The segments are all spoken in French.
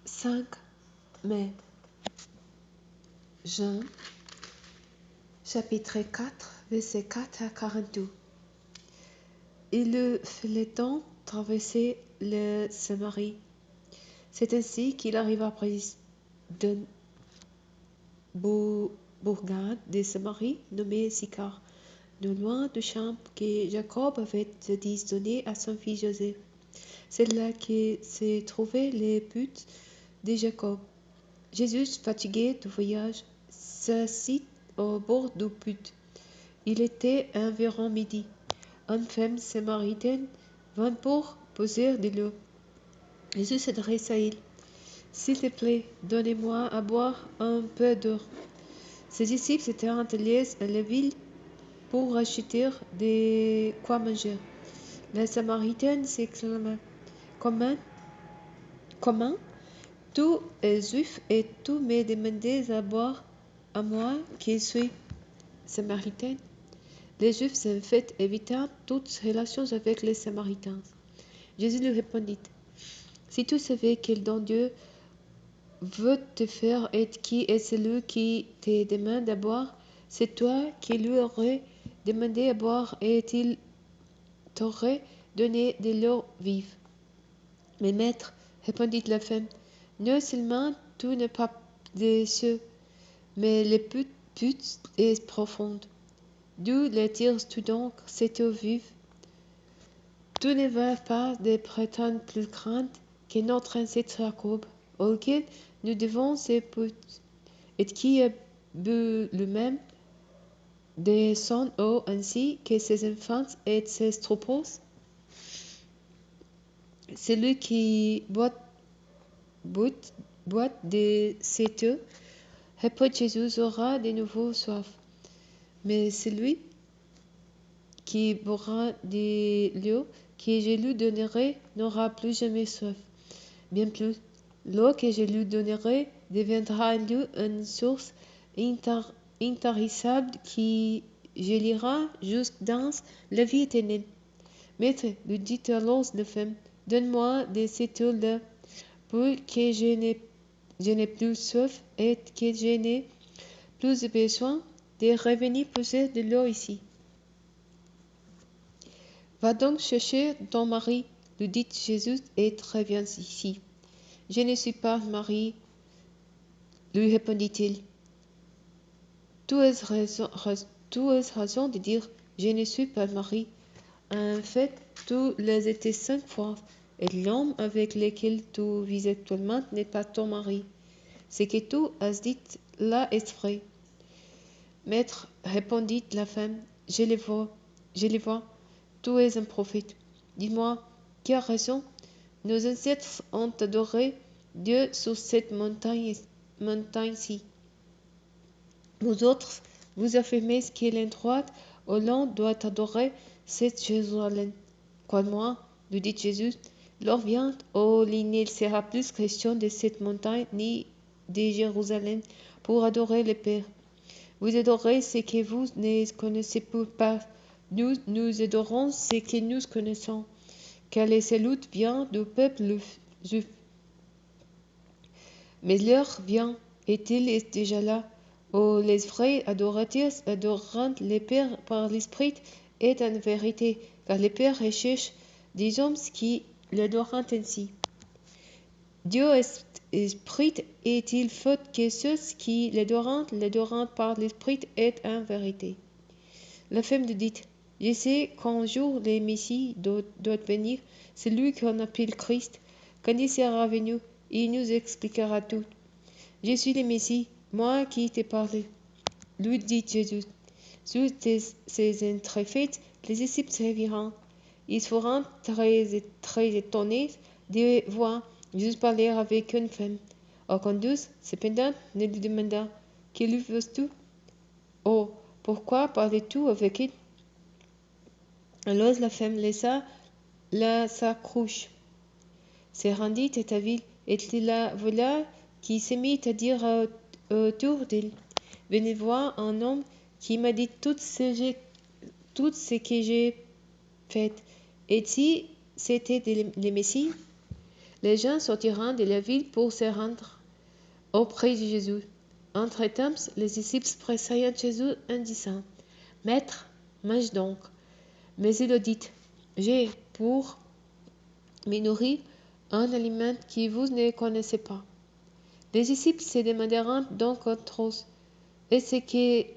5 mai. Jean, chapitre 4, versets 4 à 42. Il fallait donc traverser le Samarie. C'est ainsi qu'il arriva près d'une bourgade de Samarie nommée Sychar, non loin du champ que Jacob avait jadis donné à son fils Joseph. C'est là que se trouvait le but de Jacob. Jésus, fatigué du voyage, s'assit au bord du but. Il était environ midi. Une femme samaritaine vint pour poser de l'eau. Jésus s'adressa à elle. « S'il te plaît, donnez-moi à boire un peu d'eau. » Ses disciples étaient allés à la ville pour acheter de quoi manger. La Samaritaine s'exclama. Comment tu es juif et tu me demandes à boire à moi qui suis samaritaine? Les Juifs en fait évitaient toute relation avec les Samaritains. Jésus lui répondit. Si tu savais quel don Dieu veut te faire et qui est celui qui te demande à boire, c'est toi qui lui aurais demandé à boire et il t'aurait donné de l'eau vive. Mais maître, répondit la femme, non seulement tu n'es pas des cieux, mais le but est profond. D'où la tires-tu donc cette eau vive? Tu ne vas pas de prétendre plus grande que notre ancêtre Jacob, auquel nous devons ce but, et qui a bu lui-même de son eau ainsi que ses enfants et ses troupeaux. Celui qui boit de cette eau, répond Jésus, aura de nouveau soif. Mais celui qui boira de l'eau que je lui donnerai n'aura plus jamais soif. Bien plus, l'eau que je lui donnerai deviendra en lui une source intarissable qui gelera jusque dans la vie éternelle. Maître, lui dit alors la femme, donne-moi de cette eau-là, pour que je n'ai plus soif et que je n'ai plus besoin de revenir puiser de l'eau ici. Va donc chercher ton mari, lui dit Jésus, et reviens ici. Je ne suis pas mari, lui répondit-il. Tu as raison de dire, je ne suis pas mari. En fait, tu l'as été 5 fois, et l'homme avec lequel tu vis actuellement n'est pas ton mari. Ce que tu as dit là est vrai. Maître, répondit la femme, je le vois, tu es un prophète. Dis-moi, qui a raison? Nos ancêtres ont adoré Dieu sur cette montagne-ci. Vous autres, vous affirmez que l'endroit où l'on doit adorer, c'est Jérusalem. Crois-moi, lui dit Jésus, l'heure vient où il ne sera plus question de cette montagne ni de Jérusalem pour adorer le Père. Vous adorez ce que vous ne connaissez pas. Nous adorons ce que nous connaissons, car le salut vient du peuple juif. Mais l'heure vient, et il est déjà là, où les vrais adorateurs adoreront le Père par l'Esprit et en vérité, car le Père recherche des hommes qui l'adorent ainsi. Dieu est esprit et il faut que ceux qui l'adorent par l'Esprit et en vérité. La femme dit, je sais qu'un jour le Messie doit venir, celui qu'on appelle Christ. Quand il sera venu, il nous expliquera tout. Je suis le Messie, moi qui t'ai parlé. Lui dit Jésus. Sous ces entrefaites, les disciples serviront. Ils seront très étonnés de voir Jésus parler avec une femme. Aucun cependant, ne lui demanda, que lui veux-tu? Oh, pourquoi parlais-tu avec elle? Alors la femme laissa sa cruche, se rendit à ta ville, et la voilà qui se mit à dire autour d'elle, venez voir un homme qui m'a dit tout ce que j'ai fait. Et si c'était le Messie? les gens sortiront de la ville pour se rendre auprès de Jésus. Entre-temps, les disciples pressèrent Jésus en disant, « Maître, mange donc. » Mais il leur dit, « J'ai pour me nourrir un aliment que vous ne connaissez pas. » Les disciples se demanderont donc entre eux, « Est-ce que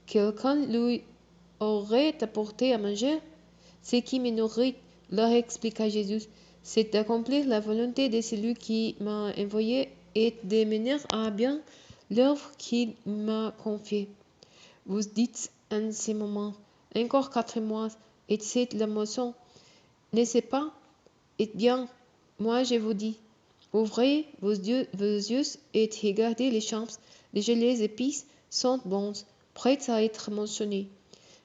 quelqu'un lui aurait apporté à manger? » Ce qui me nourrit, leur expliqua Jésus, c'est d'accomplir la volonté de celui qui m'a envoyé et de mener à bien l'œuvre qu'il m'a confiée. Vous dites en ce moment, encore 4 mois, et c'est la moisson, n'est-ce pas? Eh bien, moi je vous dis, ouvrez vos yeux et regardez les champs, déjà les épices sont bonnes, prêtes à être moissonnées.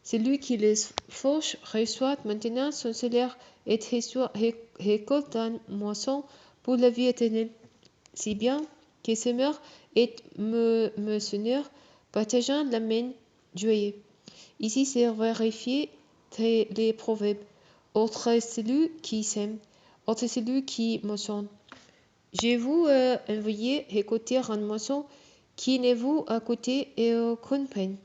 Celui qui les fauche reçoit maintenant son salaire et récolte une moisson pour la vie éternelle. Si bien que semeur et moissonneur partagent la même joie. Ici c'est vérifié les proverbes. Autre est celui qui sème, autre est celui qui moissonne. Je vous envoyé récolter une moisson qui ne vous a coûté aucune peine.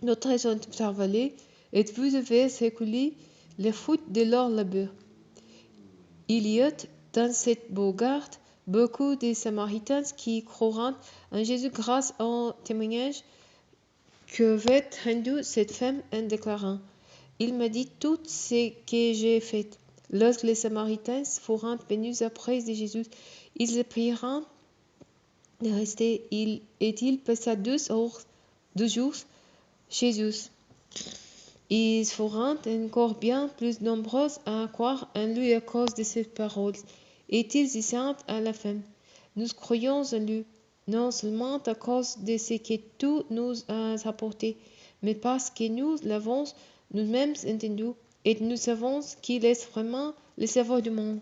Notre sont observés et vous avez recueilli les fruits de leur labeur. Il y a dans cette bourgade beaucoup de Samaritains qui croiront en Jésus grâce au témoignage qu'avait rendu cette femme en déclarant, « Il m'a dit tout ce que j'ai fait. » Lorsque les Samaritains furent venus après de Jésus, ils le prierent de rester et il passa 2 jours chez eux. Ils furent encore bien plus nombreux à croire en lui à cause de ses paroles. Et ils disent à la femme, « Nous croyons en lui, non seulement à cause de ce que tu nous as apporté, mais parce que nous l'avons nous-mêmes entendu, et nous savons qu'il est vraiment le Sauveur du monde. »